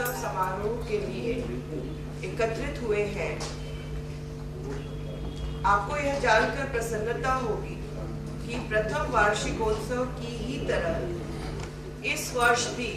वार्षिकोत्सव समारोह के लिए एकत्रित हुए हैं, आपको यह जानकर प्रसन्नता होगी कि प्रथम वार्षिकोत्सव की ही तरह इस वर्ष भी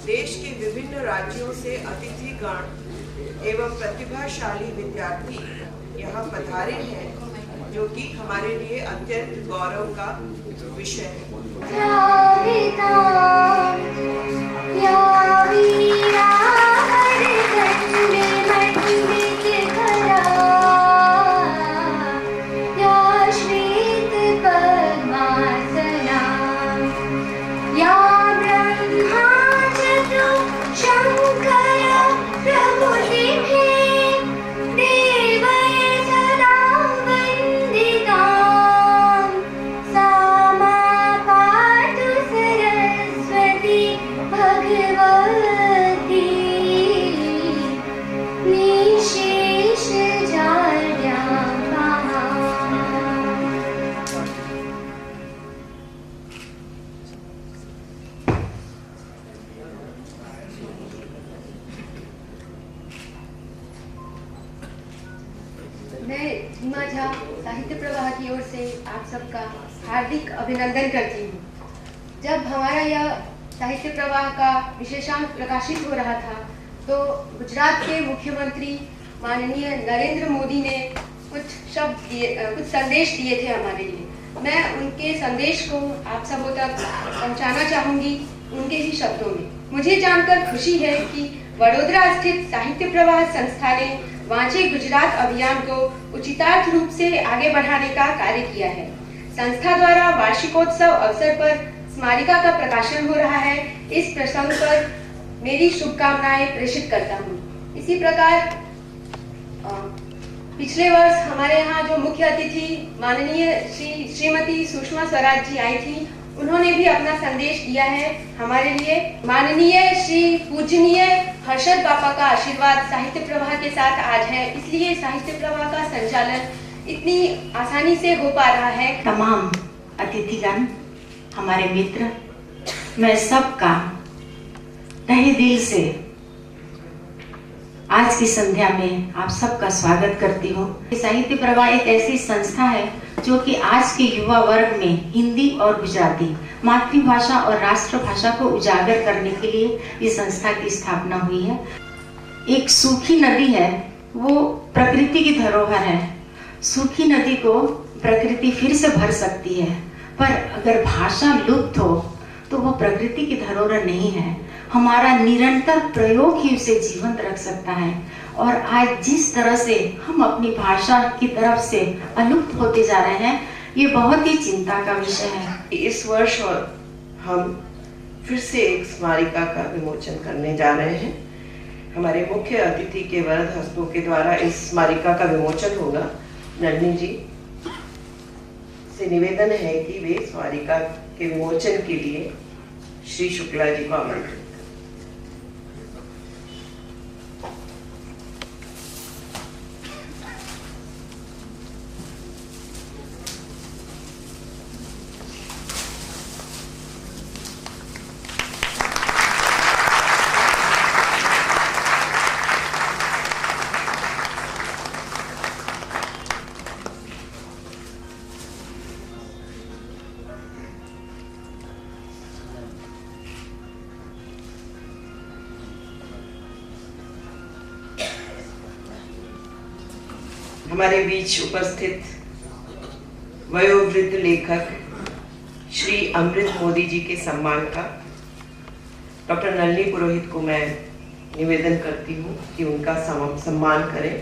देश के विभिन्न राज्यों से अतिथिगण एवं प्रतिभाशाली विद्यार्थी यहाँ पधारे हैं, जो कि हमारे लिए अत्यंत गौरव का विषय है। मैं हिमा झा साहित्य प्रवाह की ओर से आप सबका हार्दिक अभिनंदन करती हूँ। जब हमारा यह साहित्य प्रवाह का विशेषांक प्रकाशित हो रहा था तो गुजरात के मुख्यमंत्री माननीय नरेंद्र मोदी ने कुछ संदेश दिए थे हमारे लिए। मैं उनके संदेश को आप सबों तक पहुँचाना चाहूँगी उनके ही शब्दों में। मुझे जानकर खुशी है कि वडोदरा स्थित साहित्य प्रवाह संस्था ने वांचे गुजरात अभियान को उचितार्थ रूप से आगे बढ़ाने का कार्य किया है। संस्था द्वारा वार्षिकोत्सव अवसर पर स्मारिका का प्रकाशन हो रहा है। इस प्रसंग पर मेरी शुभकामनाएं प्रेषित करता हूँ। इसी प्रकार पिछले वर्ष हमारे यहाँ जो मुख्य अतिथि माननीय श्रीमती सुषमा स्वराज जी आई थी, उन्होंने भी अपना संदेश दिया है हमारे लिए। माननीय श्री पूजनीय हर्षद बापा का आशीर्वाद साहित्य प्रवाह के साथ आज है, इसलिए साहित्य प्रवाह का संचालन इतनी आसानी से हो पा रहा है। तमाम अतिथिगण, हमारे मित्र, मैं सबका तहे दिल से आज की संध्या में आप सबका स्वागत करती हूँ। साहित्य प्रवाह एक ऐसी संस्था है जो कि आज के युवा वर्ग में हिंदी और गुजराती मातृभाषा और राष्ट्रभाषा को उजागर करने के लिए इस संस्था की स्थापना हुई है। एक सूखी नदी है, वो प्रकृति की धरोहर है। सूखी नदी को प्रकृति फिर से भर सकती है, पर अगर भाषा लुप्त हो तो वो प्रकृति की धरोहर नहीं है। हमारा निरंतर प्रयोग ही उसे जीवंत रख सकता है। और आज जिस तरह से हम अपनी भाषा की तरफ से अलुप्त होते जा रहे हैं, ये बहुत ही चिंता का विषय है। इस वर्ष हम फिर से एक स्मारिका का विमोचन करने जा रहे हैं। हमारे मुख्य अतिथि के वरद हस्तों के द्वारा इस स्मारिका का विमोचन होगा। नलिनी जी से निवेदन है कि वे स्मारिका के विमोचन के लिए श्री शुक्ला जी को आमंत्रित। हमारे बीच उपस्थित वयोवृद्ध लेखक श्री अमृत मोदी जी के सम्मान का डॉक्टर नलिनी पुरोहित को मैं निवेदन करती हूँ कि उनका सम्मान करें।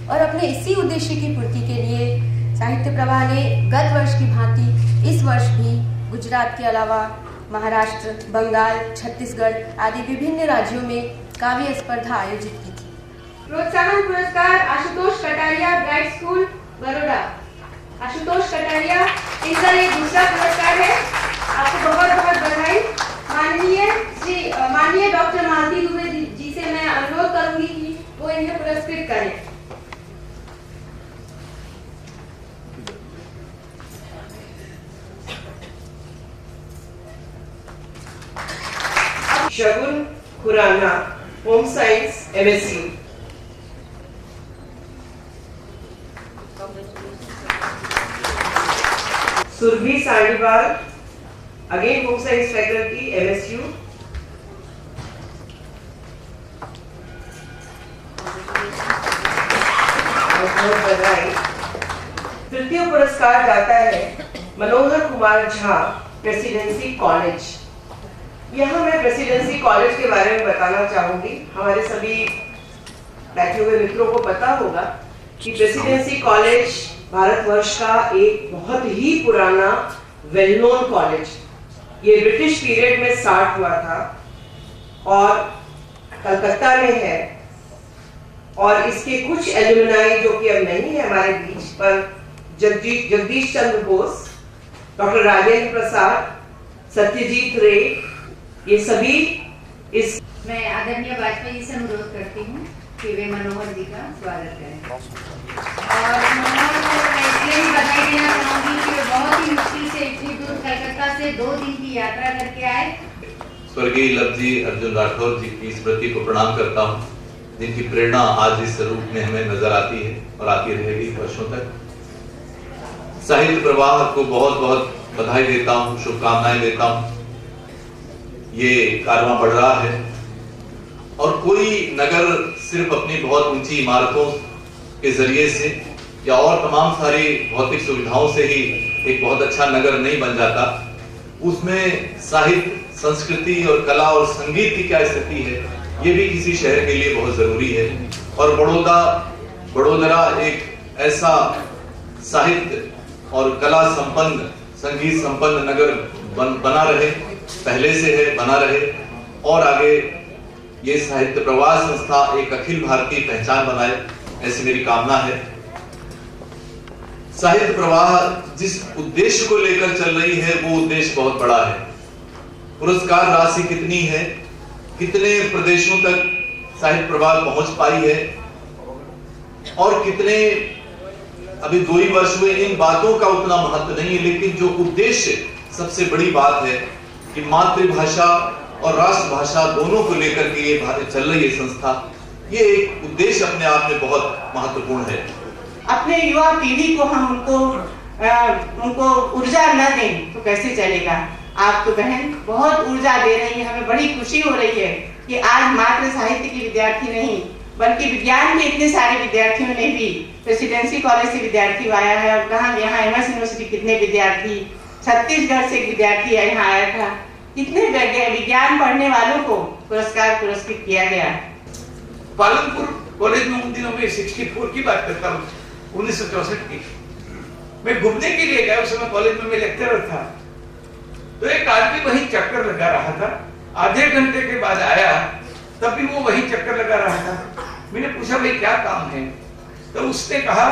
और अपने इसी उद्देश्य की पूर्ति के लिए साहित्य प्रवाह ने गत वर्ष की भांति इस वर्ष भी गुजरात के अलावा महाराष्ट्र, बंगाल, छत्तीसगढ़ आदि विभिन्न राज्यों में काव्य स्पर्धा आयोजित की थी। प्रोत्साहन पुरस्कार आशुतोष कटारिया ब्राइट स्कूल, बड़ौदा। आशुतोष कटारिया, इनका ये दूसरा पुरस्कार है। आपको बहुत बहुत बधाई। माननीय डॉक्टर मालती दुबे जी से मैं अनुरोध करूंगी कि वो इन्हें पुरस्कृत करें। Shagun Khurana, home science MSc। Surbhi Sandiwal, again home science faculty MSU। बहुत बधाई। तृतीय पुरस्कार जाता है मनोहर कुमार झा, प्रेसिडेंसी कॉलेज। यहाँ मैं प्रेसिडेंसी कॉलेज के बारे में बताना चाहूंगी। हमारे सभी बैठे हुए मित्रों को पता होगा कि प्रेसिडेंसी कॉलेज भारतवर्ष का एक बहुत ही पुराना वेल नोन कॉलेज, ये ब्रिटिश पीरियड में स्टार्ट हुआ था और कलकत्ता में है। और इसके कुछ एलुमनाई जो कि अब नहीं है हमारे बीच, पर जगदीश चंद्र बोस, डॉक्टर राजेंद्र प्रसाद, सत्यजीत रे, ये सभी इस। मैं आदरणीय वाजपेयी जी से अनुरोध करती हूँ कि वे मनोहर जी का स्वागत करें। और मनोहर को मैं इसलिए भी बधाई देना चाहूंगी कि वे बहुत ही मुश्किल से इतनी दूर कलकत्ता से 2 दिन की यात्रा करके आए। स्वर्गीय लवजी अर्जुन राठौर जी की स्मृति को प्रणाम करता हूँ, जिनकी प्रेरणा आज इस रूप में हमें नजर आती है और आती रहेगी वर्षों तक। साहित्य प्रवाह को बहुत बहुत बधाई देता हूँ, शुभकामनाएं देता हूँ। ये कारवां बढ़ रहा है और कोई नगर सिर्फ अपनी बहुत ऊंची इमारतों के जरिए से या और तमाम सारी भौतिक सुविधाओं से ही एक बहुत अच्छा नगर नहीं बन जाता। उसमें साहित्य, संस्कृति और कला और संगीत की क्या स्थिति है, ये भी किसी शहर के लिए बहुत जरूरी है। और बड़ोदरा एक ऐसा साहित्य और कला संपन्न, संगीत संपन्न नगर बना रहे, पहले से है, बना रहे और आगे ये साहित्य प्रवाह संस्था एक अखिल भारतीय पहचान बनाए, ऐसी मेरी कामना है। साहित्य प्रवाह जिस उद्देश्य को लेकर चल रही है वो उद्देश्य बहुत बड़ा है। पुरस्कार राशि कितनी है, कितने प्रदेशों तक साहित्य प्रवाह पहुंच पाई है और कितने, अभी 2 ही वर्ष हुए, इन बातों का उतना महत्व नहीं है। लेकिन जो उद्देश्य सबसे बड़ी बात है कि मातृभाषा और राष्ट्रभाषा दोनों को लेकर के ये चल रही है संस्था, ये एक उद्देश्य अपने आप में बहुत महत्वपूर्ण है। अपने युवा पीढ़ी को हम उनको ऊर्जा न दें तो कैसे चलेगा। आप तो बहन बहुत ऊर्जा दे रही है, हमें बड़ी खुशी हो रही है कि आज मात्र साहित्य की विद्यार्थी नहीं बल्कि विज्ञान के इतने सारे विद्यार्थियों ने भी प्रेसिडेंसी कॉलेज से विद्यार्थी आया है। और कहाँ यहाँ MS यूनिवर्सिटी कितने विद्यार्थी, छत्तीसगढ़ से एक विद्यार्थी यहाँ आया था। कितने विज्ञान पढ़ने वालों को पुरस्कृत किया गया। पालनपुर कॉलेज में उन दिनों में 64 की बात करता हूँ, 1964 की। मैं घूमने के लिए गया, उस समय कॉलेज में मैं लेक्चरर था। तो एक आदमी वही चक्कर लगा रहा था, आधे घंटे के बाद आया, तब भी वो वही चक्कर लगा रहा था। मैंने पूछा भाई क्या काम है, तो उसने कहा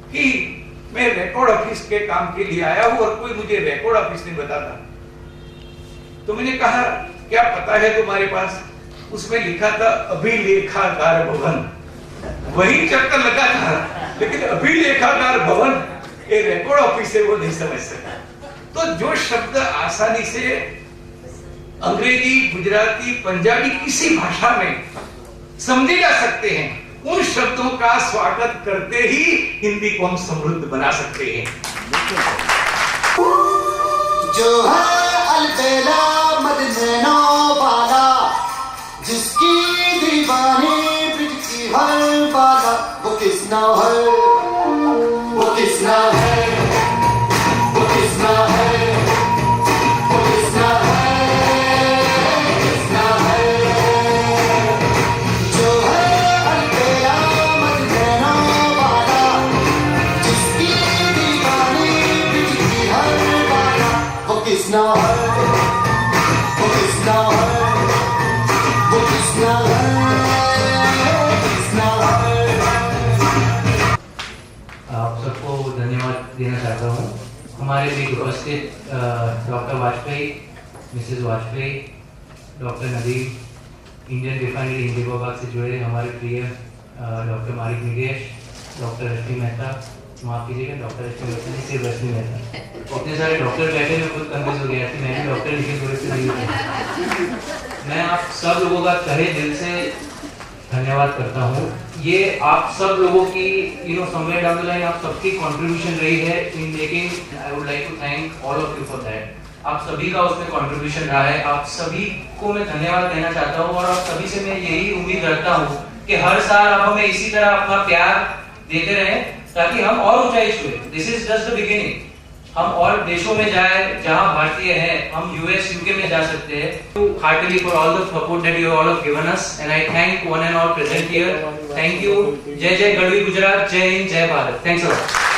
कि मैं रिकॉर्ड ऑफिस के काम के लिए आया हूँ और कोई मुझे रिकॉर्ड ऑफिस नहीं बताता। तो मैंने कहा क्या पता है तुम्हारे पास? उसमें लिखा था अभिलेखागार भवन। वही चक्कर लगा था, लेकिन अभिलेखागार भवन ये रिकॉर्ड ऑफिस है वो नहीं समझ सका। तो जो शब्द आसानी से अंग्रेजी, गुजराती, पंजाबी किसी भाषा में समझे जा सकते हैं, उन शब्दों का स्वागत करते ही हिंदी को हम समृद्ध बना सकते हैं। जो है अलबेला मदनैनो वाला, जिसकी दीवानी ब्रिज की हर बाला, वो किसना है, वो किसना है, वो किसना है, वो किसना है, किसना है। जो है अलबेला मदनैनो वाला, जिसकी दीवानी ब्रिज की हर बाला, वो किसना है, वो किसना है, वो किसना है, किसना है। आप सबको धन्यवाद देना चाहता हूँ। चाहता हूँ हमारे बीच उपस्थित doctor Vajpayee, Mrs Vajpayee, doctor Nadeem, Indian refinery इंडिगोबाग से जुड़े हमारे प्रिय डॉक्टर मारिक निगेश, डॉक्टर रश्मि मेहता, माफ कीजिएगा डॉक्टर रश्मि मेहता नहीं, सिर्फ रश्मि मेहता। इतने सारे डॉक्टर बैठे हुए खुद कंफ्यूज हो गया कि मैं भी डॉक्टर लिखे थोड़े से नहीं। मैं आप सब लोगों का तहे दिल से धन्यवाद करता हूँ। ये आप सब लोगों की समवेयर डाउन द लाइन आप सबकी कंट्रीब्यूशन रही है in making. I would like to thank all of you for that. आप सभी का उसमें कंट्रीब्यूशन रहा है। आप सभी को मैं धन्यवाद देना चाहता हूँ और आप सभी से मैं यही उम्मीद रखता हूँ कि हर साल आप हमें इसी तरह अपना प्यार देते रहें ताकि हम और ऊंचाई छुए। This is just the beginning. हम और देशों में जाए जहां भारतीय हैं, हम यूएस यूके में जा सकते हैं। Heartily for all the support that you all have given us and I thank one and all present here. Thank you. जय जय गढ़वी गुजरात, जय हिंद, जय भारत। Thanks a lot.